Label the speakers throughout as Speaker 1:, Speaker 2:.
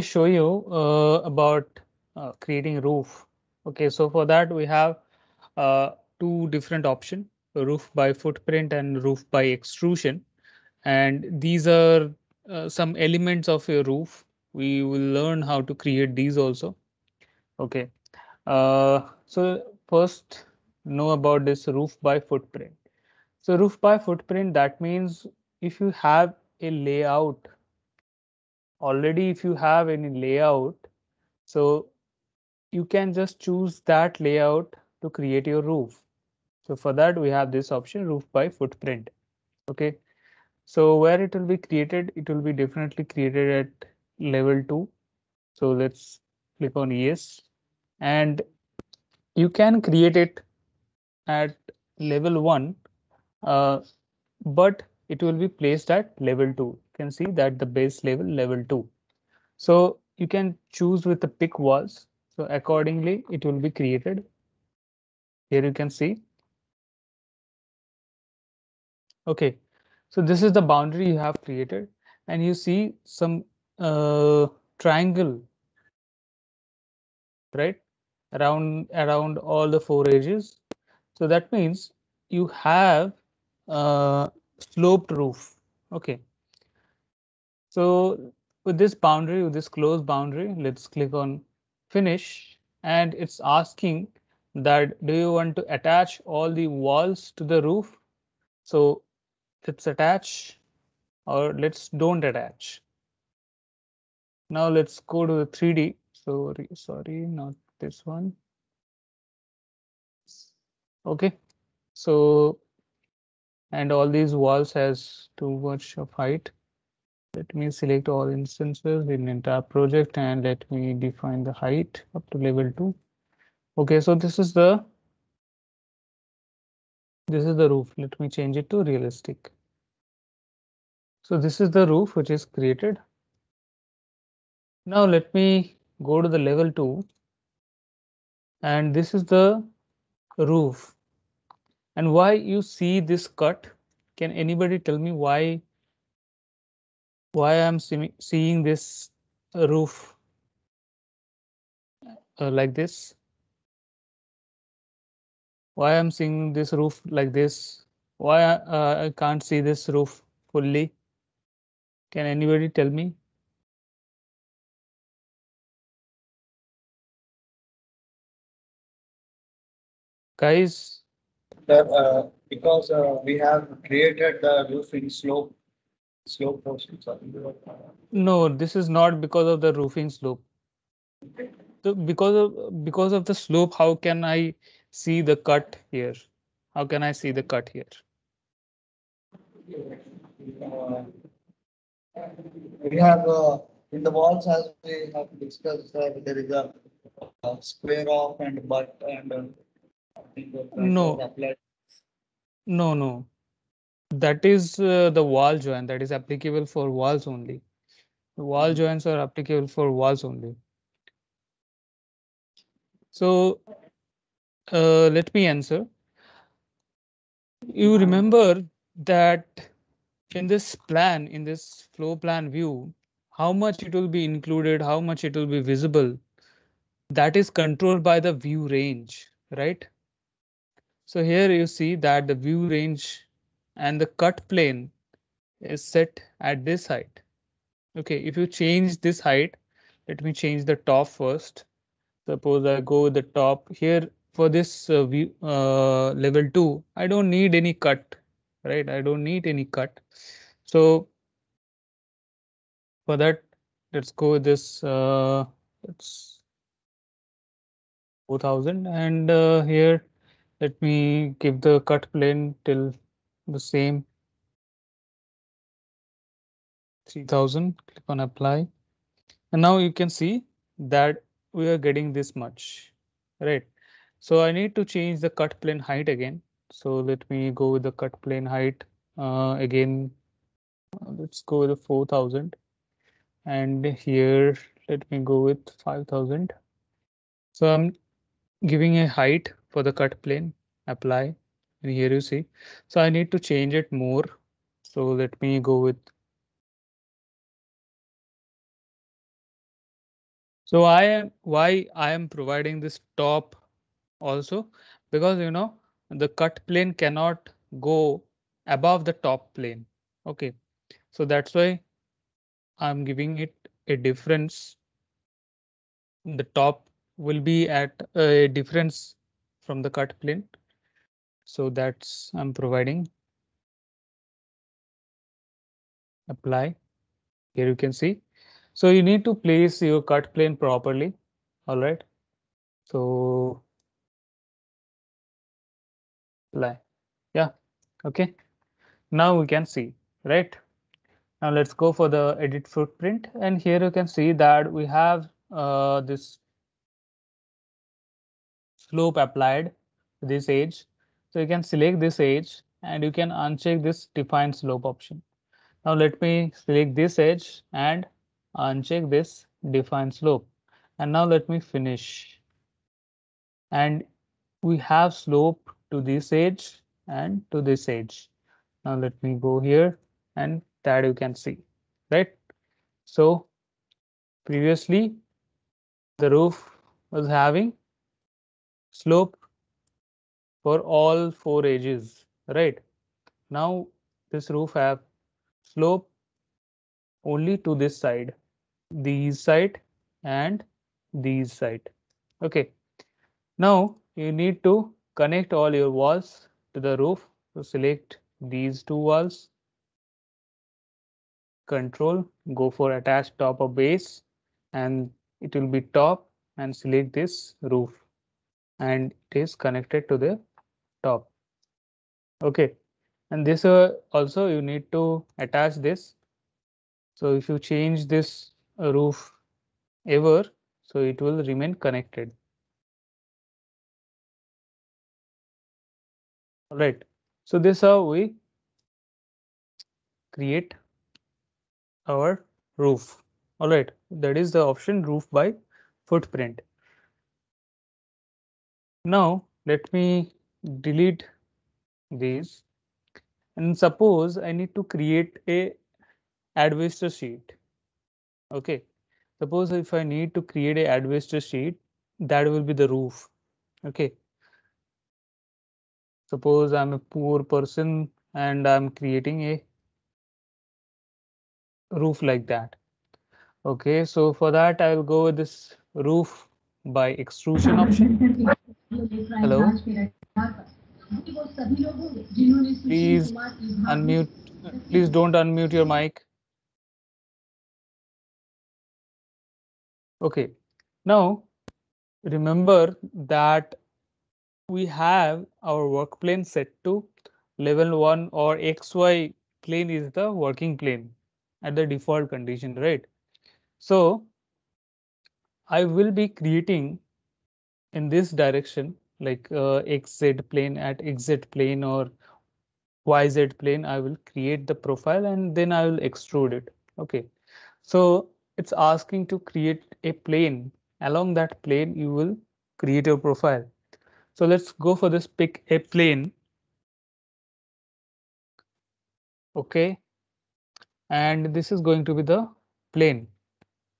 Speaker 1: show you about creating roof. Okay, so for that we have uh, two different options: roof by footprint and roof by extrusion. And these are some elements of a roof. We will learn how to create these also. Okay, so first know about this roof by footprint. So roof by footprint, that means if you have a layout already, if you have any layout, so you can just choose that layout to create your roof. So for that we have this option, roof by footprint. Okay, so where it will be created, it will be definitely created at level 2. So let's click on yes, and you can create it at level 1, uh, but it will be placed at level 2. You can see that the base level 2. So you can choose with the pick walls. So accordingly, it will be created. Here you can see. Okay, so this is the boundary you have created, and you see some triangle, right? Around all the four edges. So that means you have sloped roof. Okay, so with this boundary, with this closed boundary, let's click on finish, and it's asking that do you want to attach all the walls to the roof? So let's attach, or let's don't attach. Now let's go to the 3D. Sorry, not this one. Okay, so and all these walls has too much of height. Let me select all instances in entire project, and let me define the height up to level 2. Okay, so this is the roof. Let me change it to realistic. So this is the roof which is created. Now let me go to the level 2, and this is the roof. And why you see this cut? Can anybody tell me why I'm seeing this roof like this? Why I'm seeing this roof like this? Why I can't see this roof fully? Can anybody tell me? Guys,
Speaker 2: Because we have created the roof in slope portion. Sorry.
Speaker 1: no, this is not because of the roofing slope. So because of the slope, how can I see the cut here? How can I see the cut here?
Speaker 2: Uh, we have in the walls, as we have discussed, there is a square off and butt and I think that was
Speaker 1: No,
Speaker 2: applied.
Speaker 1: no, no. That is the wall joint that is applicable for walls only. The wall joints are applicable for walls only. So let me answer. You remember that in this floor plan view, how much it will be included, how much it will be visible, that is controlled by the view range, right? So here you see that the view range and the cut plane is set at this height. Okay, if you change this height, let me change the top first. Suppose I go with the top here for this view level 2. I don't need any cut, right? I don't need any cut. So for that, let's go with this. It's 4000, and here let me give the cut plane till the same 3000. Click on apply, and now you can see that we are getting this much, right? So I need to change the cut plane height again. So let me go with the cut plane height again. Let's go with the 4000, and here let me go with 5000. So I'm giving a height for the cut plane, apply, and here you see. So I need to change it more. So let me go with So why I am providing this top also, because the cut plane cannot go above the top plane. Okay, so that's why I'm giving it a difference. The top will be at a difference from the cut plane. So that's I'm providing. Apply. Here you can see. So you need to place your cut plane properly. All right. So apply. Yeah. Okay. Now we can see, right? Now let's go for the edit footprint. And here you can see that we have this slope applied to this edge. So you can select this edge and you can uncheck this define slope option. Now let me select this edge and uncheck this define slope. And now let me finish. And we have slope to this edge and to this edge. Now let me go here and that you can see, right? So previously the roof was having slope for all four edges, right? Now this roof have slope only to this side, these side and these side. Okay, now you need to connect all your walls to the roof. So select these two walls, control, go for attach top or base, and it will be top, and select this roof and it is connected to the top. Okay, and this also you need to attach this. So if you change this roof ever, so it will remain connected. All right, so this is how we create our roof. All right, that is the option roof by footprint. Now let me delete these, and suppose I need to create a advisor sheet. Okay, suppose if I need to create a advisor sheet, that will be the roof. Okay, suppose I'm a poor person and I'm creating a roof like that. Okay, so for that I will go with this roof by extrusion option. Hello, please unmute. Please don't unmute your mic. Okay, now remember that we have our work plane set to level 1, or XY plane is the working plane at the default condition, right? So I will be creating in this direction, like XZ plane at XZ plane or YZ plane. I will create the profile and then I will extrude it. Okay, so it's asking to create a plane. Along that plane you will create your profile. So let's go for this, pick a plane. Okay, and this is going to be the plane,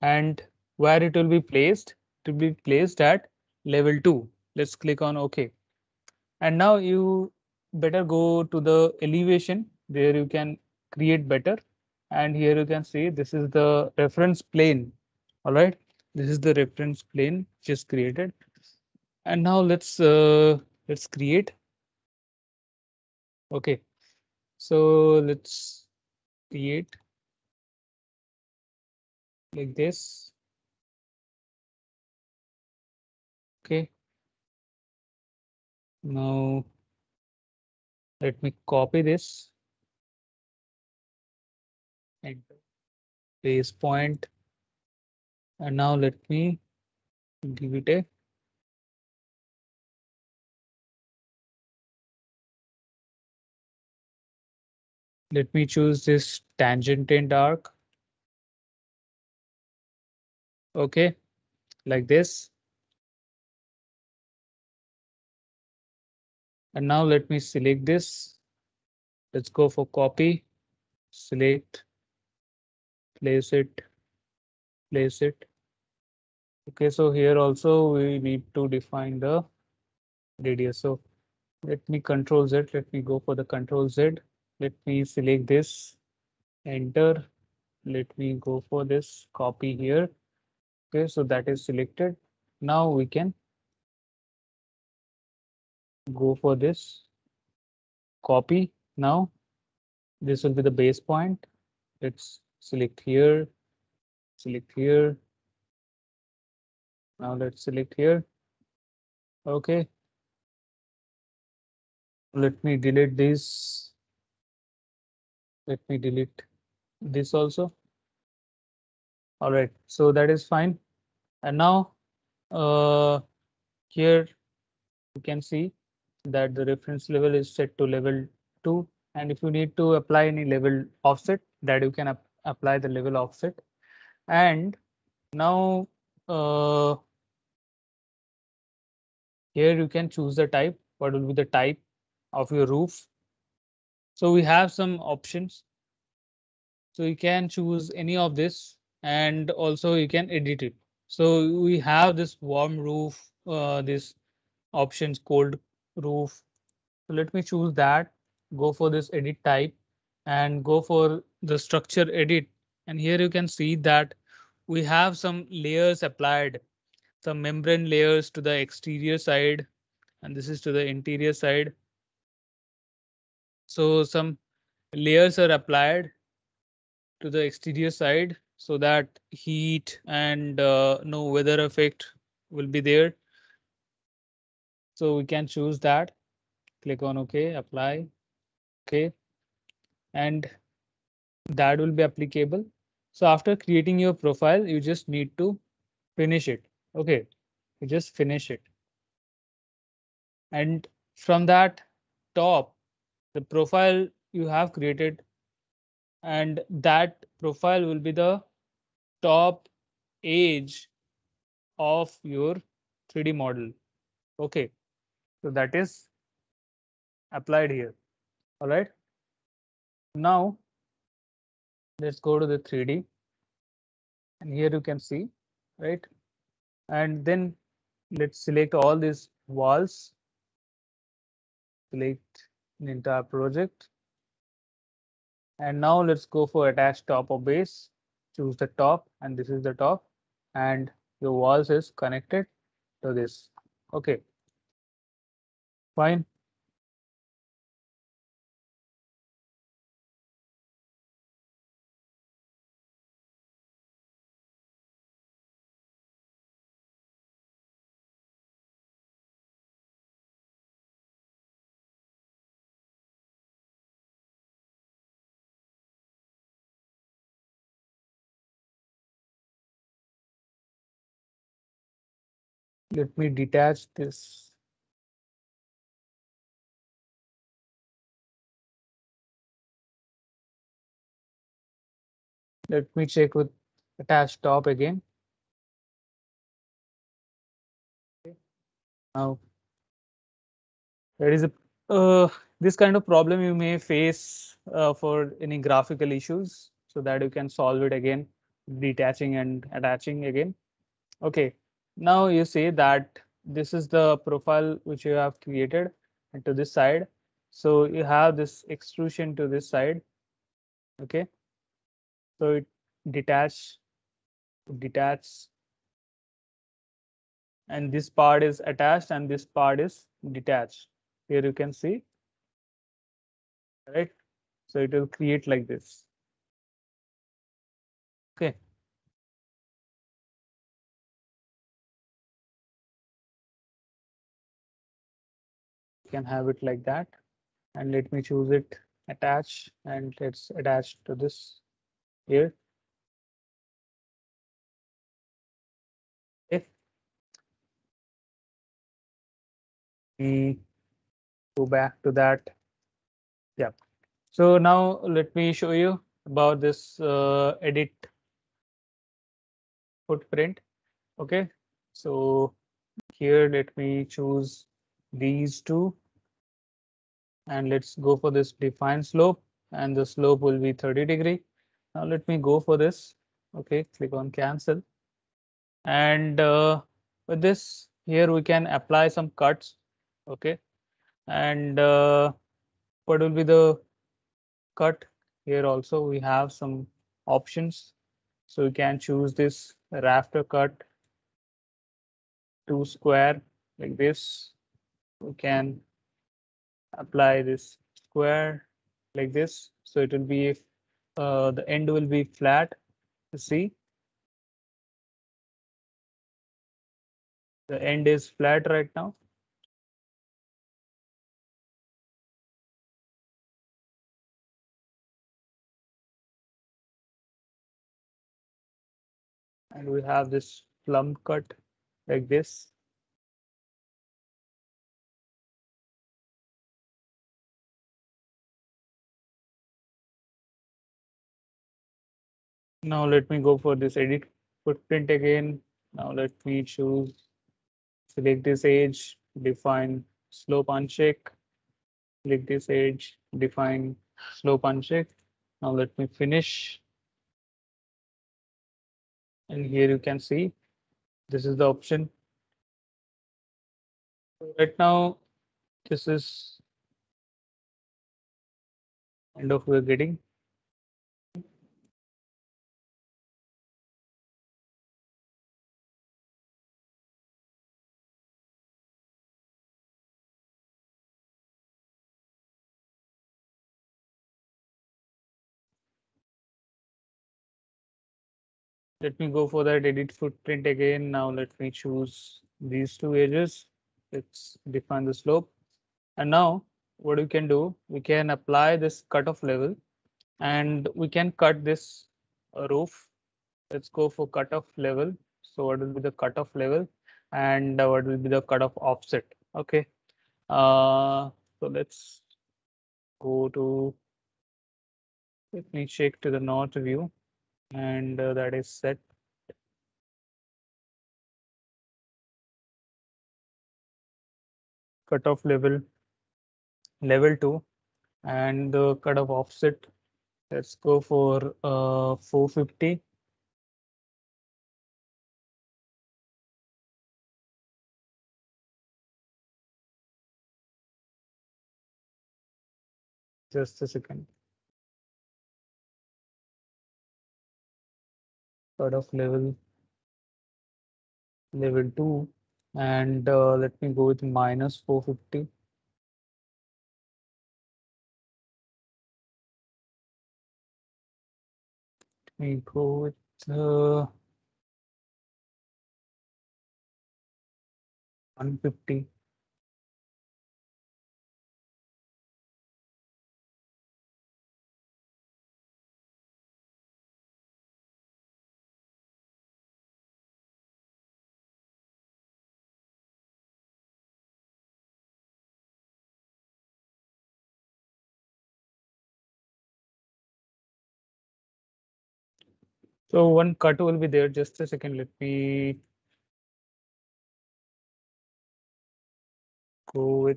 Speaker 1: and where it will be placed, to be placed at level 2. Let's click on OK. And now you better go to the elevation, there you can create better. And here you can see this is the reference plane. All right, this is the reference plane just created. And now let's create. Okay, so let's create like this. Okay, now let me copy this and base point. And now let me give it a, let me choose this tangent and arc. Okay, like this. And now let me select this. Let's go for copy, select, place it, place it. Okay, so here also we need to define the radius. So let me control Z. Let me go for the control Z. Let me select this, enter. Let me go for this copy here. Okay, so that is selected. Now we can go for this copy. Now this will be the base point. Let's select here, select here. Now let's select here. Okay. Let me delete this. Let me delete this also. All right, so that is fine. And now here you can see that the reference level is set to level 2. And if you need to apply any level offset, that you can apply the level offset. And now uh, here you can choose the type. What will be the type of your roof? So we have some options. So you can choose any of this, and also you can edit it. So we have this warm roof, this options cold roof. So let me choose that, go for this edit type and go for the structure edit. And here you can see that we have some layers applied, some membrane layers to the exterior side, and this is to the interior side. So some layers are applied to the exterior side so that heat and no weather effect will be there. So we can choose that, click on OK, apply, OK, and that will be applicable. So after creating your profile, you just need to finish it. OK, you just finish it. And from that top, the profile you have created, and that profile will be the top edge of your 3D model. Okay, so that is applied here. All right. Now let's go to the 3D. And here you can see, right? And then let's select all these walls. Select the entire project. And now let's go for attach top or base. Choose the top, and this is the top. And your walls is connected to this. Okay, fine. Let me detach this. Let me check with attach top again. Now there is a this kind of problem you may face for any graphical issues, so that you can solve it again, detaching and attaching again. Okay, now you say that this is the profile which you have created, and to this side, so you have this extrusion to this side. Okay, so it detach, and this part is attached and this part is detached. Here you can see, right? So it will create like this. Okay. You can have it like that. And let me choose it, attach, and let's attach to this here. If we go back to that, yeah. So now let me show you about this edit footprint. Okay, so here let me choose these two, and let's go for this define slope, and the slope will be 30 degree. Now let me go for this. Okay, click on cancel. And with this here we can apply some cuts. Okay, and what will be the cut? Here also we have some options, so you can choose this rafter cut to square like this. We can apply this square like this, so it will be the end will be flat. You see, the end is flat right now. And we have this plumb cut like this. Now let me go for this edit footprint again. Now let me choose, select this edge, define slope uncheck, select this edge, define slope uncheck. Now let me finish. And here you can see this is the option. Right now, this is kind of we're getting. Let me go for that edit footprint again. Now let me choose these two edges. Let's define the slope. And now what we can do, we can apply this cutoff level and we can cut this roof. Let's go for cutoff level. So what will be the cutoff level and what will be the cutoff offset? Okay. So let's go to, let me check to the north view, and that is set. Cutoff level, level 2, and the cutoff offset. Let's go for 450. Just a second. Cutoff level, level 2, and let me go with minus 450. Let me go with 150. So one cut will be there. Just a second. Let me go with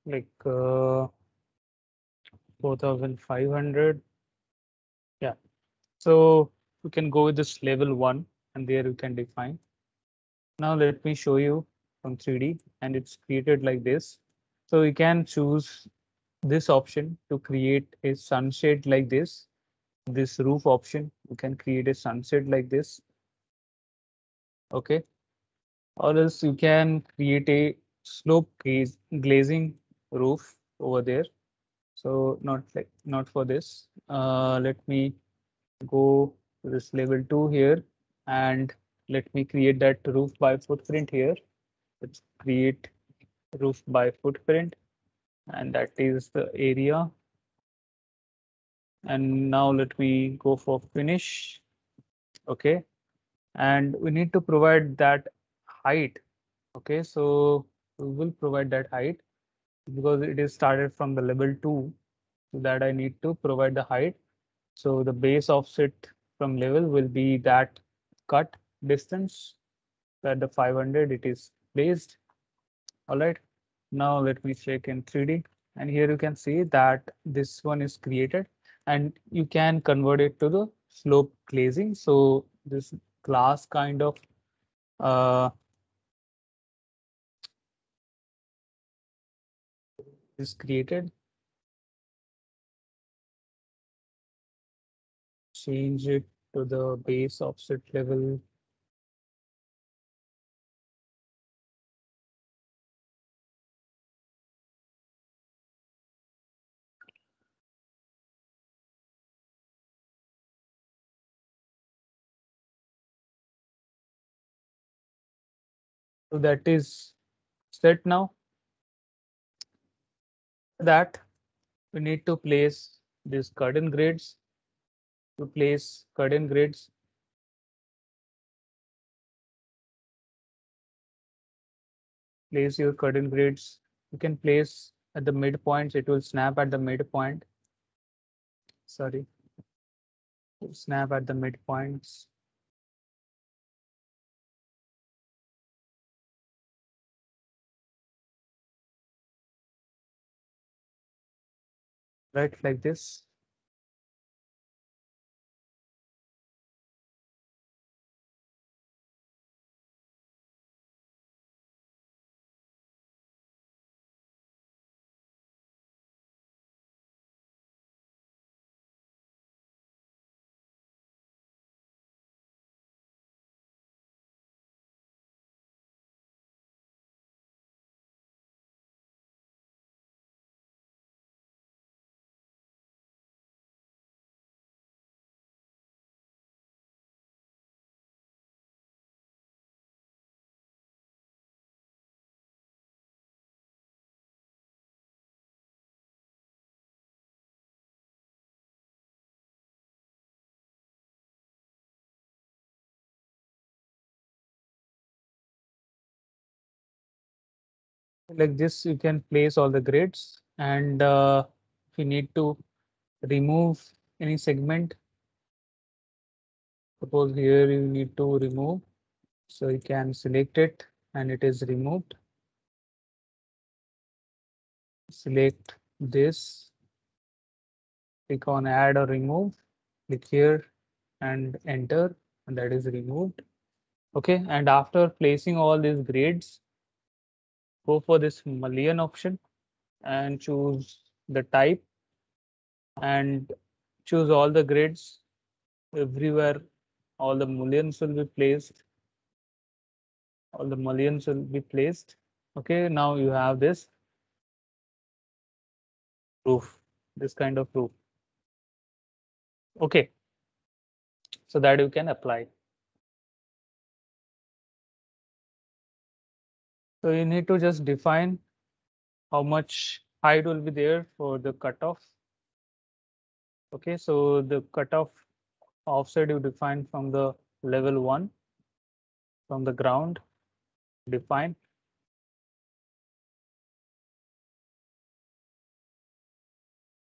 Speaker 1: like 4,500. Yeah. So we can go with this level 1, and there you can define. Now let me show you from 3D, and it's created like this. So you can choose this option to create a sunshade like this. This roof option, you can create a sunset like this. Okay. Or else you can create a slope glazing roof over there. So not for this. Let me go to this level 2 here, and let me create that roof by footprint here. Let's create roof by footprint, and that is the area. And now let me go for finish. Okay, and we need to provide that height. Okay, so we will provide that height because it is started from the level 2, so that I need to provide the height. So the base offset from level will be that cut distance that the 500 it is placed. All right. Now let me check in 3D, and here you can see that this one is created, and you can convert it to the slope glazing. So this glass kind of is created. Change it to the base offset level. So that is set now. That we need to place these curtain grids. To place curtain grids, place your curtain grids. You can place at the midpoints. It will snap at the midpoint. Sorry, snap at the midpoints. Right, like this. Like this, you can place all the grids, and if you need to remove any segment, suppose here you need to remove, so you can select it and it is removed. Select this, click on add or remove, click here and enter, and that is removed. Okay, and after placing all these grids, go for this mullion option and choose the type and choose all the grids everywhere. All the mullions will be placed. All the mullions will be placed. Okay, now you have this roof, this kind of roof. Okay, so that you can apply. So you need to just define how much height will be there for the cutoff. Okay, so the cutoff offset you define from the level 1, from the ground, define.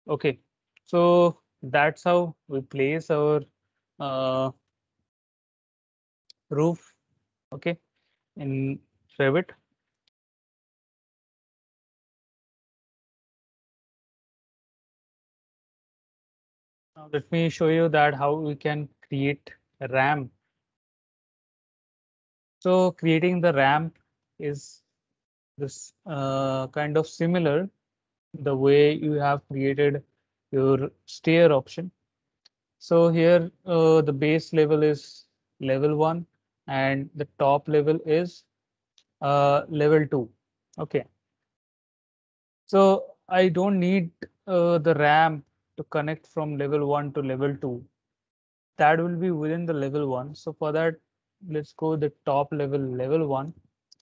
Speaker 1: Okay, so that's how we place our uh, roof, okay, in Revit. Now let me show you that how we can create a ramp. So creating the ramp is this kind of similar the way you have created your stair option. So here the base level is level 1 and the top level is level 2. Okay. So I don't need the ramp to connect from level 1 to level 2. That will be within the level 1. So for that, let's go the top level, level 1.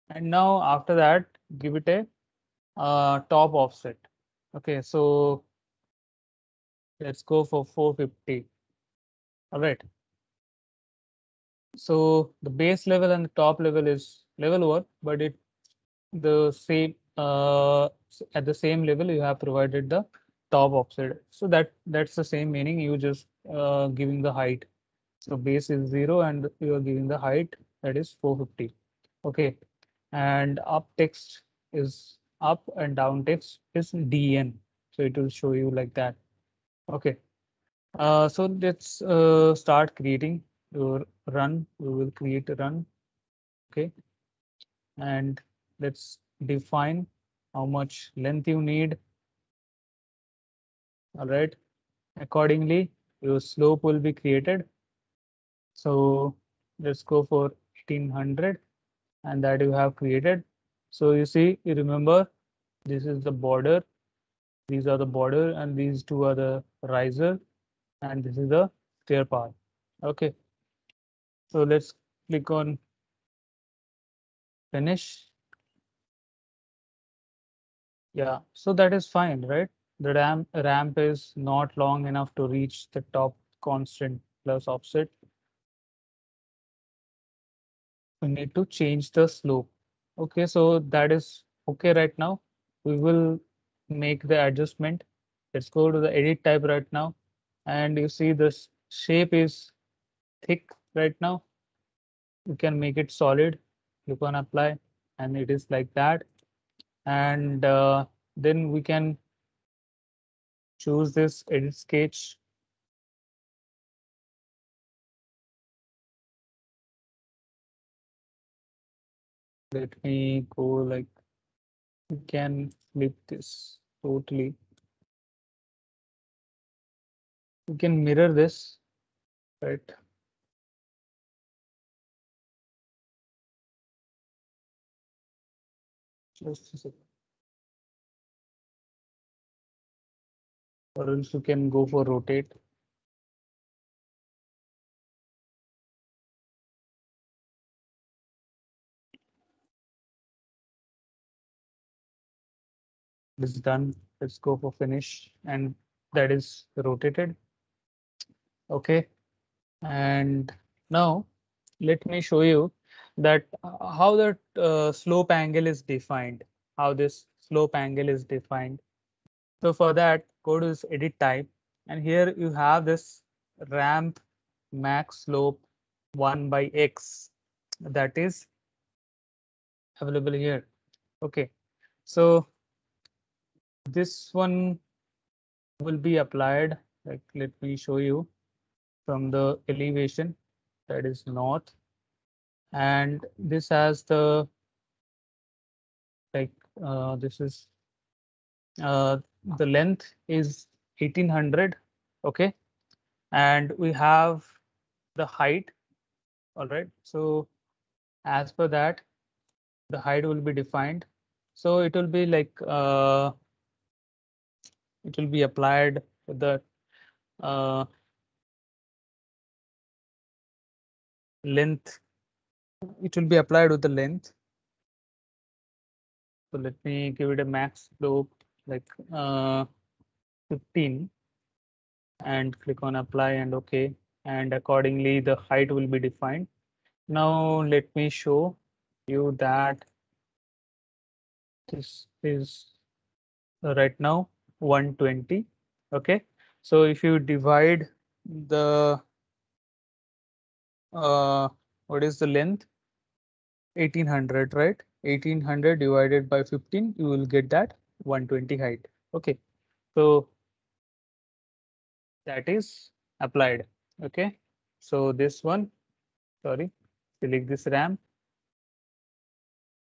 Speaker 1: And now after that, give it a top offset. Okay, so let's go for 450. All right. So the base level and the top level is level 1, but it the same at the same level you have provided the top offset. So that's the same meaning. You just giving the height. So base is 0 and you are giving the height that is 450. Okay, and up text is up and down text is DN. So it will show you like that. Okay, so let's start creating your run. We will create a run. Okay, and let's define how much length you need. All right, accordingly, your slope will be created. So let's go for 1800, and that you have created. So you see, you remember, this is the border, these are the border, and these two are the riser, and this is the stair path. Okay, so let's click on finish. Yeah, so that is fine, right? The ramp is not long enough to reach the top constant plus offset. We need to change the slope. Okay, so that is okay right now. We will make the adjustment. Let's go to the edit tab right now. And you see this shape is thick right now. You can make it solid. Click on apply, and it is like that. And then we can choose this edit sketch. Let me go like, you can flip this totally. You can mirror this, right? Just a second. Or else you can go for rotate. It's done. Let's go for finish, and that is rotated. Okay, and now let me show you that how the slope angle is defined, how this slope angle is defined. So for that, go to this edit type, and here you have this ramp max slope 1 by x that is available here. Okay, so this one will be applied, like, let me show you from the elevation, that is north, and this has the, like, this is uh, the length is 1800. Okay, and we have the height. All right, so as per that, the height will be defined. So it will be like, it will be applied with the uh, length. It will be applied with the length. So let me give it a max slope like 15, and click on apply and OK. And accordingly, the height will be defined. Now let me show you that this is right now 120. Okay, so if you divide the what is the length, 1800, right? 1800 divided by 15, you will get that 120 height. Okay, so that is applied. Okay, so this one, sorry, select this ramp,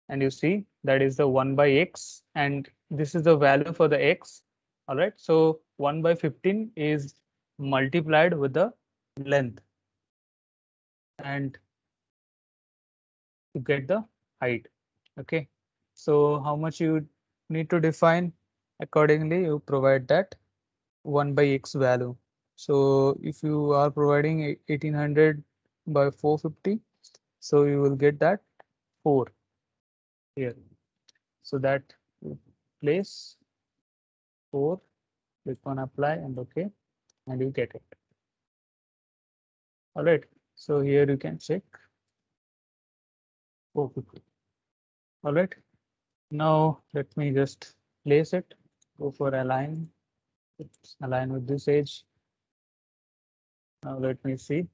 Speaker 1: and you see that is the 1 by x, and this is the value for the x. All right, so 1 by 15 is multiplied with the length, and to get the height. Okay, so how much you need to define, accordingly you provide that 1 by x value. So if you are providing 1800 by 450, so you will get that 4 here. So that you place 4, click on apply and OK, and you get it. All right, so here you can check 450. All right, now let me just place it. Go for align. It's align with this edge. Now let me see.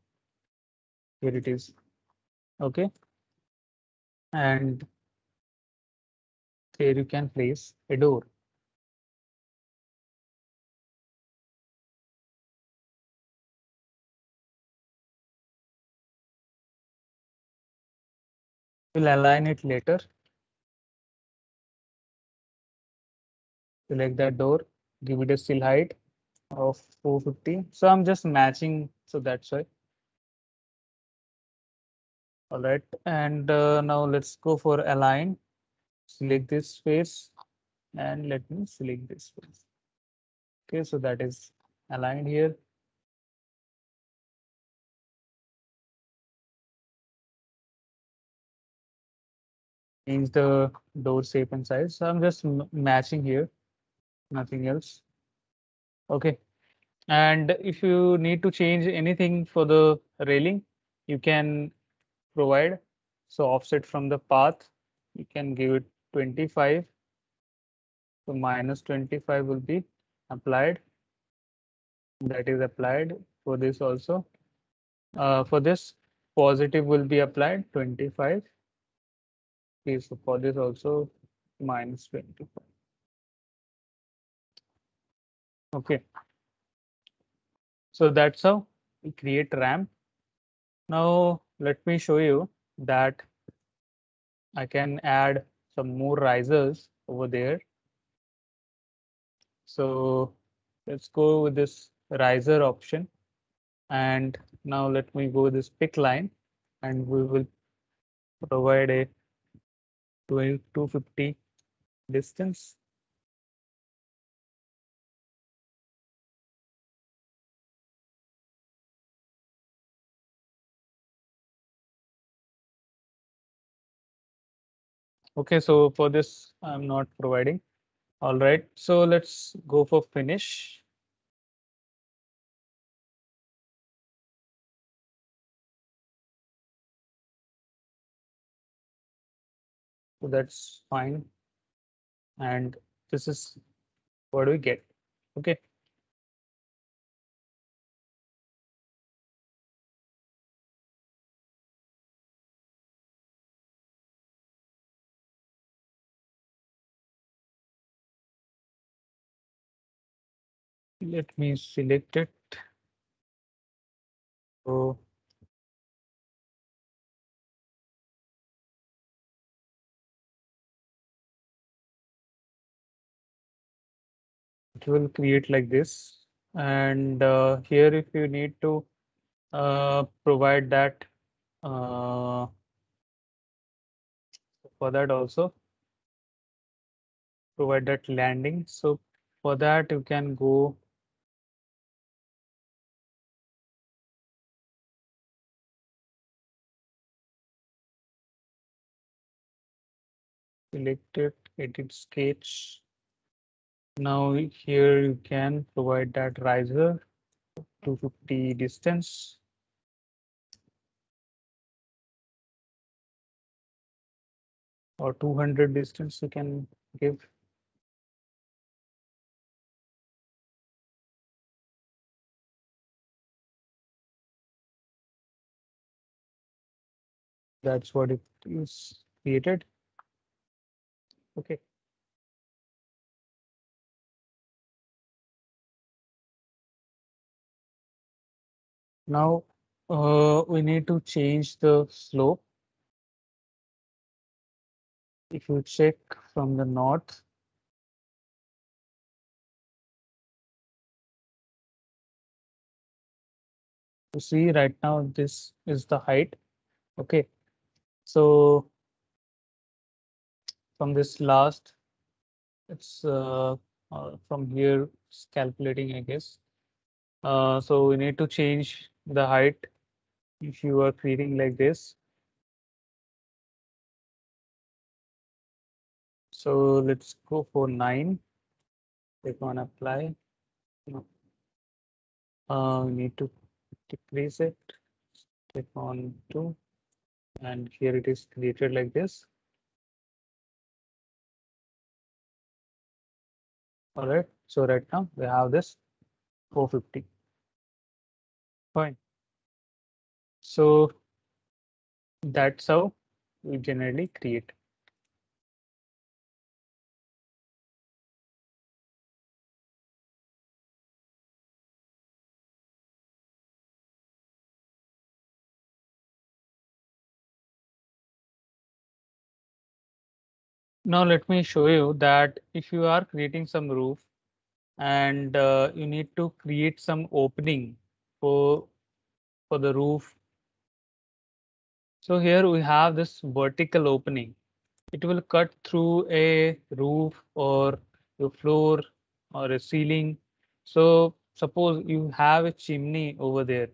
Speaker 1: Here it is. Okay, and here you can place a door. We'll align it later. Select that door, give it a still height of 450. So I'm just matching, so that's why. All right, and now let's go for align. Select this face and let me select this face. Okay, so that is aligned here. Change the door shape and size. So I'm just matching here, nothing else. Okay, and if you need to change anything for the railing, you can provide. So offset from the path, you can give it 25. So minus 25 will be applied. That is applied for this also. For this, positive will be applied 25. Okay, so for this also minus 25. Okay, so that's how we create ramp. Now let me show you that I can add some more risers over there. So let's go with this riser option. And now let me go this pick line and we will provide a 250 distance. Okay, so for this, I'm not providing. All right, so let's go for finish. So that's fine. And this is what we get. Okay. Let me select it. So it will create like this. And here, if you need to provide that for that also, provide that landing. So for that, you can go select it, edit sketch. Now here you can provide that riser 250 distance. Or 200 distance you can give. That's what it is created. Okay. Now we need to change the slope. If you check from the north, you see right now this is the height. Okay. So from this last, it's from here it's calculating, I guess. So we need to change the height if you are creating like this. So let's go for 9. Click on apply. No. We need to decrease it. Click on 2. And here it is created like this. All right. So right now we have this 450. Fine. So that's how we generally create. Now let me show you that if you are creating some roof and you need to create some opening for the roof. So here we have this vertical opening. It will cut through a roof or a floor or a ceiling. So suppose you have a chimney over there.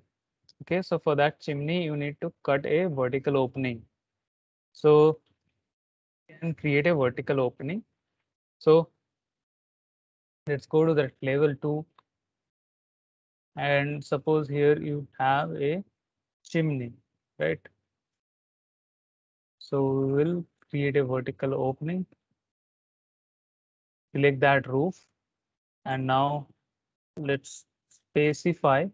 Speaker 1: Okay, so for that chimney, you need to cut a vertical opening. So you can create a vertical opening. So let's go to that level 2. And suppose here you have a chimney, right? So we will create a vertical opening, select that roof, and now let's specify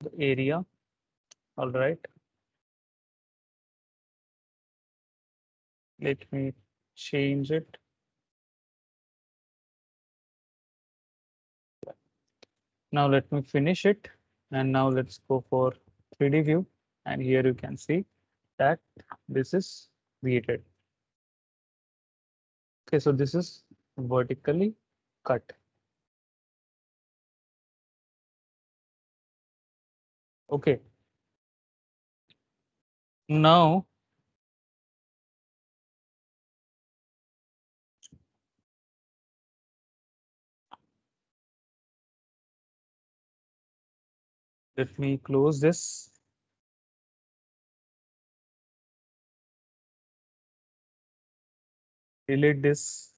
Speaker 1: the area. All right, let me change it. Now let me finish it. And now let's go for 3D view. And here you can see that this is created. Okay, so this is vertically cut. Okay, now let me close this. Delete this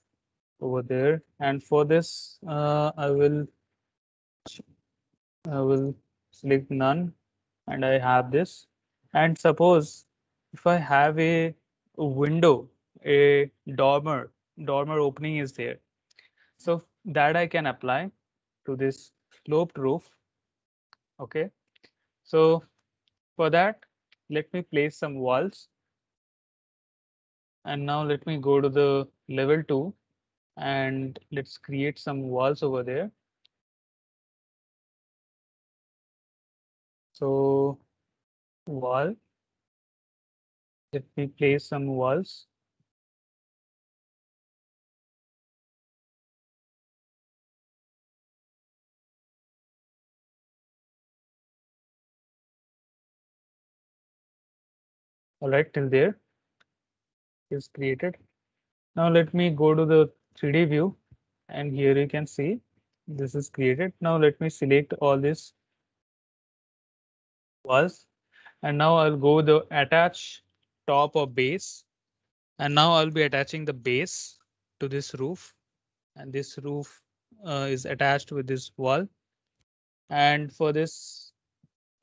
Speaker 1: over there. And for this, I will select none, and I have this. And suppose if I have a window, a dormer opening is there. So that I can apply to this sloped roof. Okay. So for that, let me place some walls. And now let me go to the level 2 and let's create some walls over there. So wall, let me place some walls. All right, till there is created. Now let me go to the 3D view, and here you can see this is created. Now let me select all these walls, and now I'll go the attach top or base, and now I'll be attaching the base to this roof, and this roof is attached with this wall. And for this,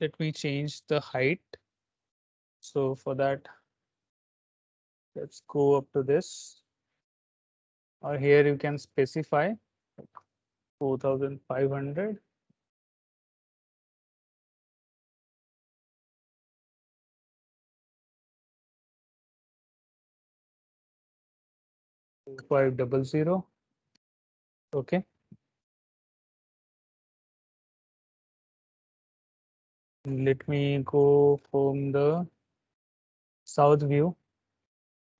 Speaker 1: let me change the height. So for that, let's go up to this, or here you can specify 4,500. 500. Okay. Let me go from the south view.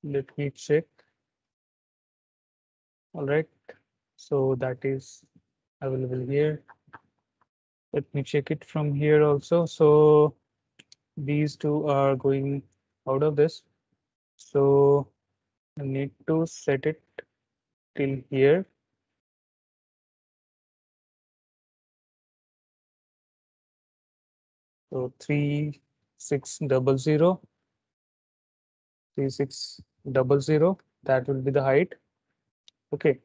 Speaker 1: Let me check. All right. So that is available here. Let me check it from here also. So these two are going out of this. So I need to set it till here. So 3600, 3600. That will be the height. Okay.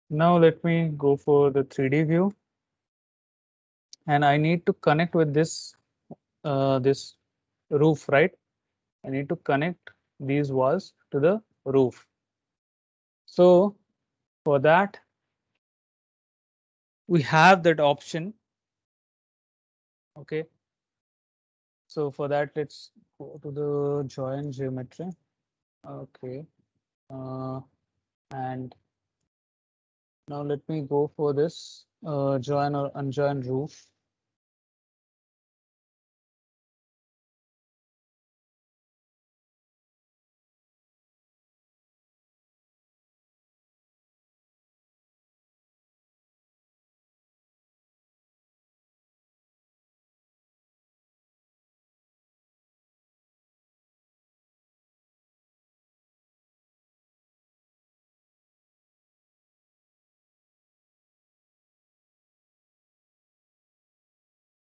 Speaker 1: Now let me go for the 3D view. And I need to connect with this roof, right? I need to connect these walls to the roof. So for that, we have that option. Okay. So for that, let's go to the join geometry. Okay. And now let me go for this join or unjoin roof.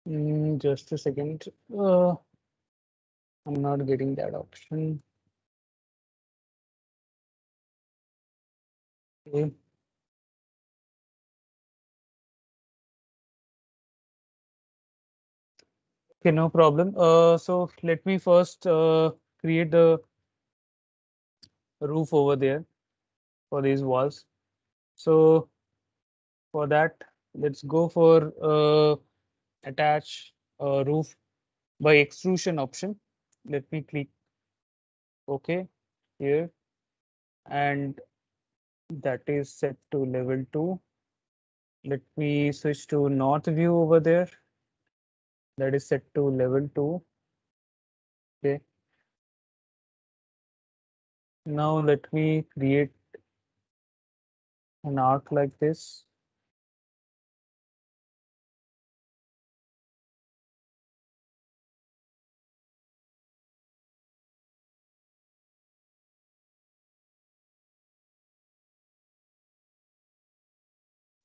Speaker 1: Just a second. I'm not getting that option. Okay. Okay, no problem. So let me first create the roof over there for these walls. So for that, let's go for attach roof by extrusion option. Let me click OK here, and that is set to level 2. Let me switch to north view over there. That is set to level 2. Okay. Now let me create an arc like this.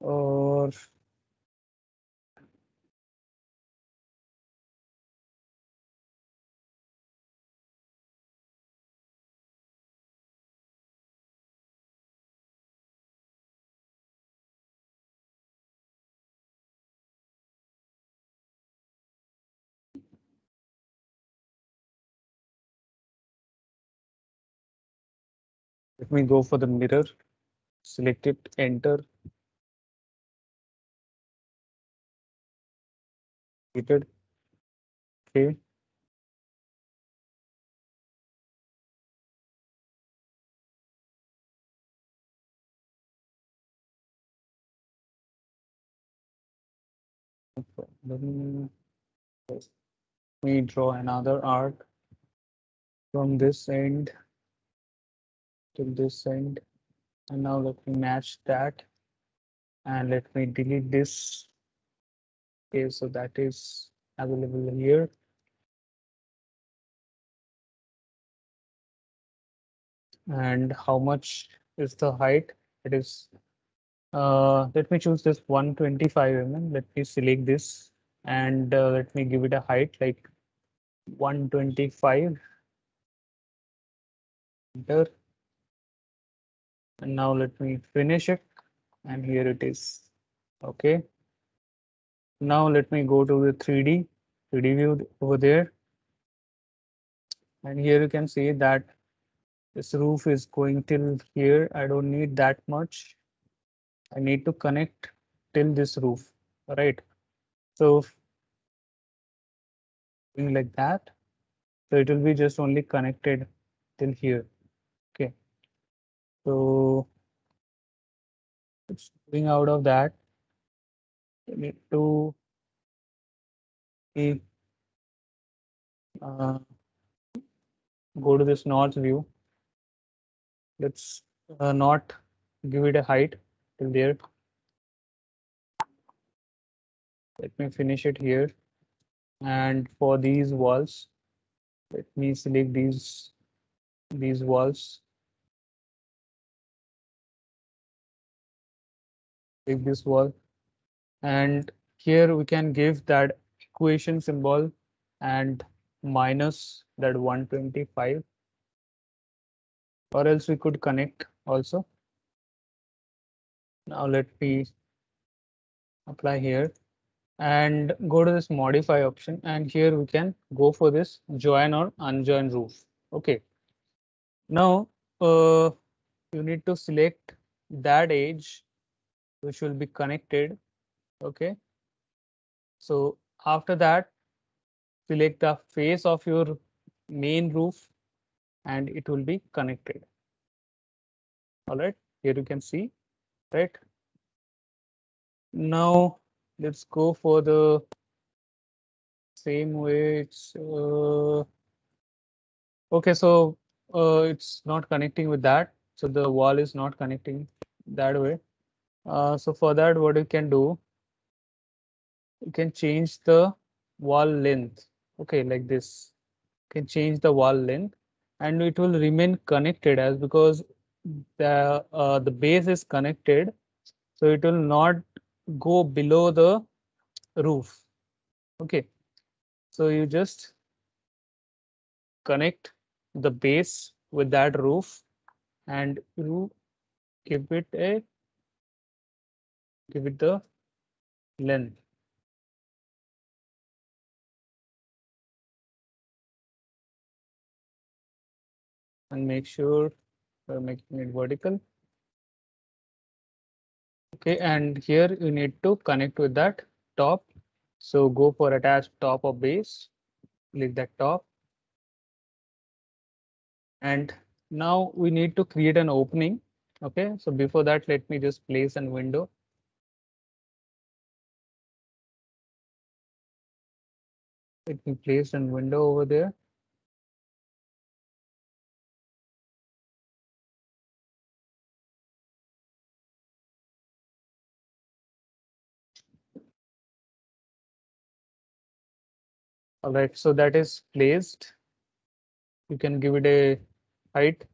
Speaker 1: Or let me go for the mirror, select it, enter, created. Okay. Then let me draw another arc from this end to this end. And now let me match that, and let me delete this. Okay, so that is available here. And how much is the height? It is, let me choose this 125 mm. Let me select this, and let me give it a height like 125. Enter. And now let me finish it, and here it is. Okay. Now let me go to the 3D view over there. And here you can see that this roof is going till here. I don't need that much. I need to connect till this roof, right? So doing like that. So it will be just only connected till here. Okay. So it's going out of that. We need to uh, go to this north view. Let's not give it a height till there. Let me finish it here. And for these walls, let me select these walls. Take this wall, and here we can give that equation symbol and minus that 125, or else we could connect also. Now let me apply here and go to this modify option, and here we can go for this join or unjoin roof. Okay. Now you need to select that edge which will be connected. Okay. So after that, select the face of your main roof, and it will be connected. All right, here you can see, right? Now let's go for the same way. It's okay, so it's not connecting with that. So the wall is not connecting that way. So for that, what you can do, you can change the wall length. Okay, like this. You can change the wall length, and it will remain connected as because the base is connected, so it will not go below the roof. Okay, so you just connect the base with that roof and you give it a give it the length. And make sure you're making it vertical. Okay, and here you need to connect with that top. So go for attach top of base, click that top. And now we need to create an opening. Okay, so before that, let me just place a window. Let me place a window over there. All right, so that is placed. You can give it a height.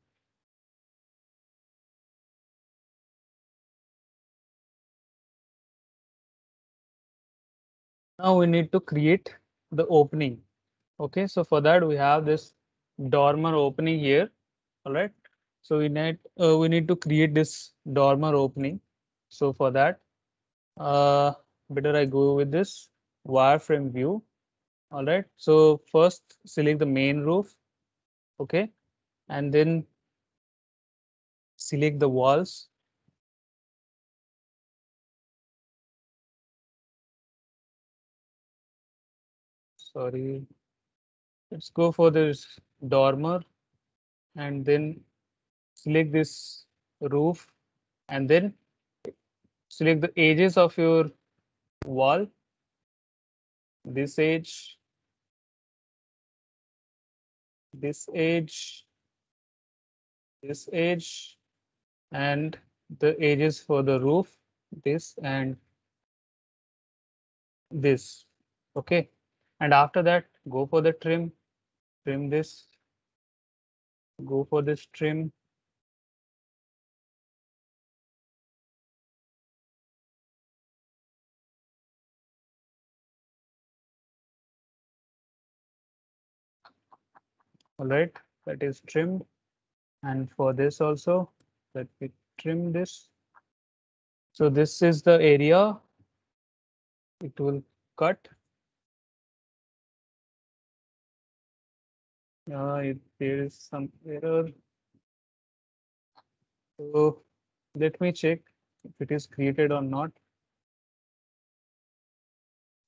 Speaker 1: Now we need to create the opening. Okay, so for that we have this dormer opening here. All right, so we need to create this dormer opening. So for that, better I go with this wireframe view. All right, so first select the main roof. Okay, and then select the walls. Sorry, let's go for this dormer and then select this roof and then select the edges of your wall, this edge, this edge, this edge, and the edges for the roof, this and this. Okay, and after that go for the trim this, go for this trim. All right, that is trimmed. And for this also, let me trim this. So this is the area it will cut. If there is some error, so let me check if it is created or not.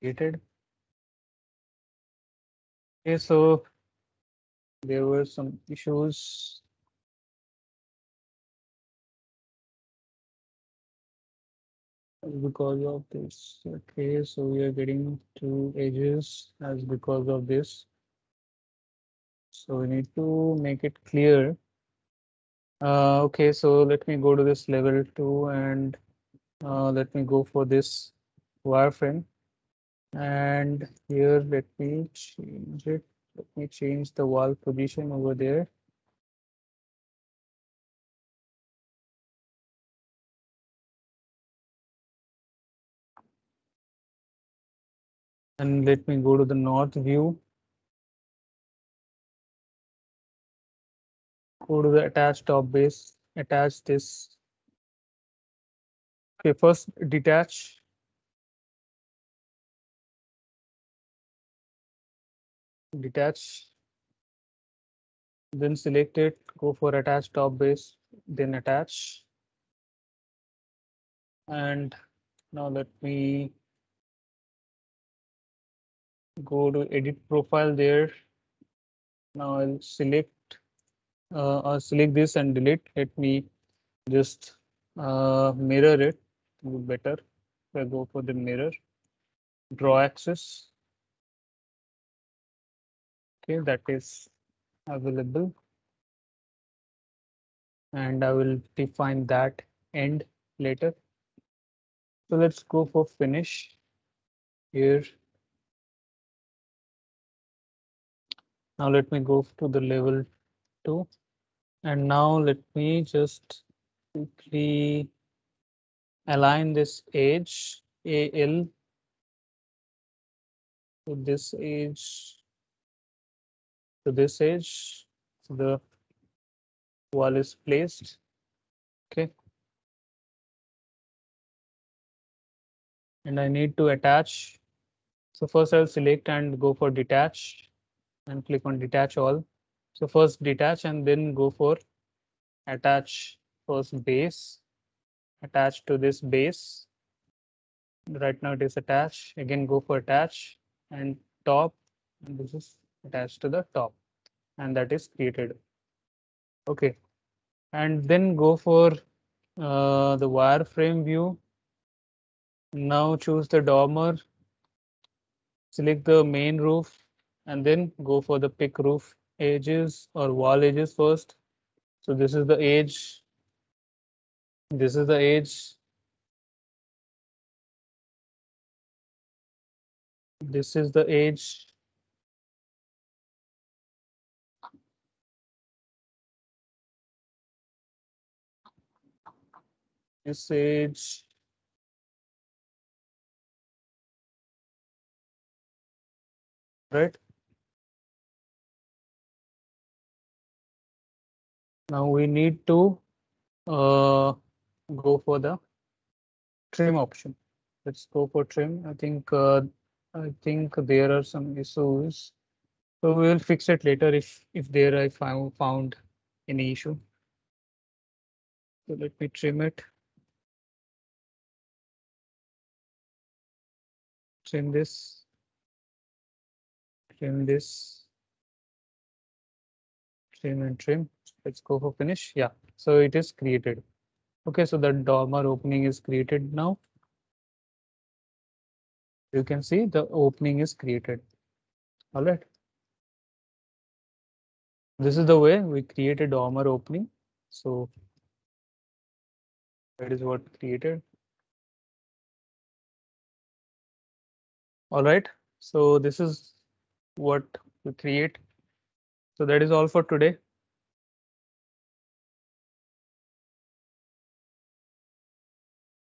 Speaker 1: Created. Okay, so there were some issues. Because of this. Okay, so we are getting two edges as because of this. So we need to make it clear. Okay, so let me go to this level 2 and let me go for this wireframe. And here, let me change it. Let me change the wall position over there. And let me go to the north view. Go to the attached top base, attach this. Okay, first detach. Detach. Then select it, go for attach top base, then attach. And now let me go to edit profile there. Now I'll select this and delete. Let me just mirror it better. I go for the mirror, draw axis. Okay, that is available. And I will define that end later. So let's go for finish here. Now let me go to the level 2. And now let me just quickly align this edge AL to this edge to this edge. So the wall is placed. Okay. And I need to attach. So first I'll select and go for detach and click on detach all. So first detach and then go for attach first base, attach to this base. Right now it is attached. Again, go for attach and top. And this is attached to the top, and that is created. Okay. And then go for the wireframe view. Now choose the dormer, select the main roof, and then go for the pick roof edges or wall edges first. So this is the edge. This is the edge. This is the edge. This edge. Right. Now we need to go for the trim option. Let's go for trim. I think there are some issues. So we will fix it later if there I found any issue. So let me trim it. Trim this. Trim this. Trim and trim. Let's go for finish. Yeah. So it is created. Okay. So the dormer opening is created now. You can see the opening is created. All right. This is the way we create a dormer opening. So that is what created. All right. So this is what we create. So that is all for today.